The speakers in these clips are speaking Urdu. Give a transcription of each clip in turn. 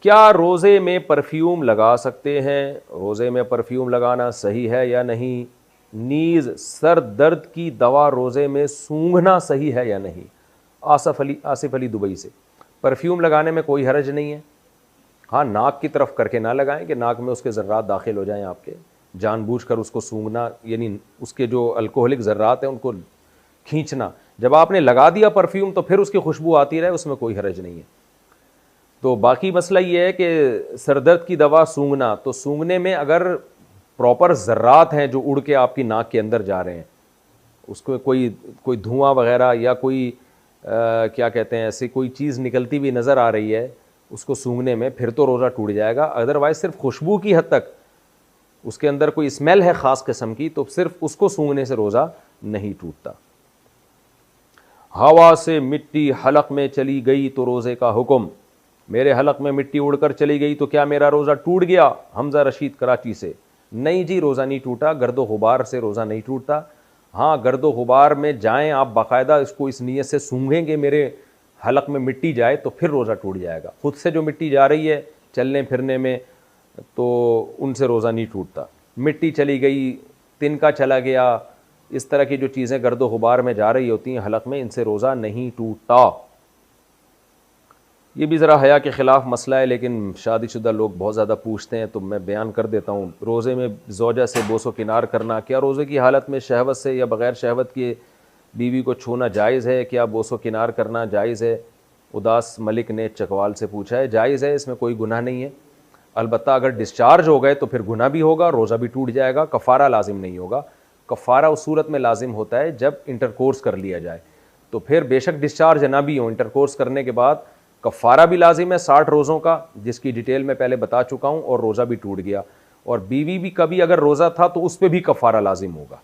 کیا روزے میں پرفیوم لگا سکتے ہیں؟ روزے میں پرفیوم لگانا صحیح ہے یا نہیں؟ نیز سر درد کی دوا روزے میں سونگھنا صحیح ہے یا نہیں؟ آصف علی دبئی سے۔ پرفیوم لگانے میں کوئی حرج نہیں ہے، ہاں ناک کی طرف کر کے نہ لگائیں کہ ناک میں اس کے ذرات داخل ہو جائیں آپ کے، جان بوجھ کر اس کو سونگھنا یعنی اس کے جو الکوہلک ذرات ہیں ان کو کھینچنا۔ جب آپ نے لگا دیا پرفیوم تو پھر اس کی خوشبو آتی رہے، اس میں کوئی حرج نہیں ہے۔ تو باقی مسئلہ یہ ہے کہ سر درد کی دوا سونگھنا، تو سونگھنے میں اگر پراپر ذرات ہیں جو اڑ کے آپ کی ناک کے اندر جا رہے ہیں، اس کو کوئی دھواں وغیرہ یا کوئی کیا کہتے ہیں ایسی کوئی چیز نکلتی ہوئی نظر آ رہی ہے اس کو سونگھنے میں، پھر تو روزہ ٹوٹ جائے گا۔ ادروائز صرف خوشبو کی حد تک، اس کے اندر کوئی اسمیل ہے خاص قسم کی، تو صرف اس کو سونگھنے سے روزہ نہیں ٹوٹتا۔ ہوا سے مٹی حلق میں چلی گئی تو روزے کا حکم۔ میرے حلق میں مٹی اڑ کر چلی گئی تو کیا میرا روزہ ٹوٹ گیا؟ حمزہ رشید کراچی سے۔ نہیں جی، روزہ نہیں ٹوٹا، گرد و غبار سے روزہ نہیں ٹوٹتا۔ ہاں گرد و غبار میں جائیں آپ باقاعدہ اس کو اس نیت سے سونگھیں گے میرے حلق میں مٹی جائے تو پھر روزہ ٹوٹ جائے گا۔ خود سے جو مٹی جا رہی ہے چلنے پھرنے میں تو ان سے روزہ نہیں ٹوٹتا۔ مٹی چلی گئی، تنکا چلا گیا، اس طرح کی جو چیزیں گرد و غبار میں جا رہی ہوتی ہیں حلق میں، ان سے روزہ نہیں ٹوٹتا۔ یہ بھی ذرا حیا کے خلاف مسئلہ ہے، لیکن شادی شدہ لوگ بہت زیادہ پوچھتے ہیں تو میں بیان کر دیتا ہوں۔ روزے میں زوجہ سے بوس و کنار کرنا، کیا روزے کی حالت میں شہوت سے یا بغیر شہوت کے بیوی کو چھونا جائز ہے؟ کیا بوس و کنار کرنا جائز ہے؟ اداس ملک نے چکوال سے پوچھا ہے۔ جائز ہے، اس میں کوئی گناہ نہیں ہے، البتہ اگر ڈسچارج ہو گئے تو پھر گناہ بھی ہوگا، روزہ بھی ٹوٹ جائے گا، کفارہ لازم نہیں ہوگا۔ کفارہ اس صورت میں لازم ہوتا ہے جب انٹرکورس کر لیا جائے، تو پھر بے شک ڈسچارج نہ بھی ہو، انٹرکورس کرنے کے بعد کفارہ بھی لازم ہے 60 روزوں کا، جس کی ڈیٹیل میں پہلے بتا چکا ہوں، اور روزہ بھی ٹوٹ گیا، اور بیوی بھی کبھی اگر روزہ تھا تو اس پہ بھی کفارہ لازم ہوگا۔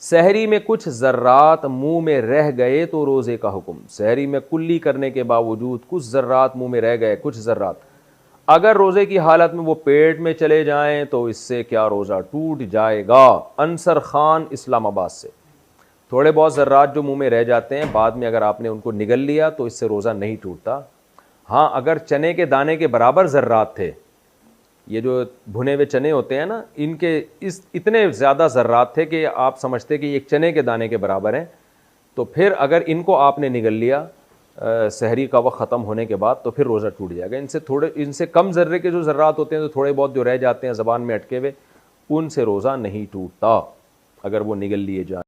سحری میں کچھ ذرات منہ میں رہ گئے تو روزے کا حکم۔ سحری میں کلی کرنے کے باوجود کچھ ذرات منہ میں رہ گئے، کچھ ذرات اگر روزے کی حالت میں وہ پیٹ میں چلے جائیں تو اس سے کیا روزہ ٹوٹ جائے گا؟ انصر خان اسلام آباد سے۔ تھوڑے بہت ذرات جو منہ میں رہ جاتے ہیں بعد میں اگر آپ نے ان کو نگل لیا تو اس سے روزہ نہیں ٹوٹتا۔ ہاں اگر چنے کے دانے کے برابر ذرات تھے، یہ جو بھنے ہوئے چنے ہوتے ہیں نا، ان کے اتنے زیادہ ذرات تھے کہ آپ سمجھتے کہ ایک چنے کے دانے کے برابر ہیں، تو پھر اگر ان کو آپ نے نگل لیا سحری کا وقت ختم ہونے کے بعد تو پھر روزہ ٹوٹ جائے گا۔ ان سے کم ذرے کے جو ذرات ہوتے ہیں، تو تھوڑے بہت جو رہ جاتے ہیں زبان میں اٹکے ہوئے، ان سے روزہ نہیں ٹوٹتا اگر وہ نگل لیے جائیں۔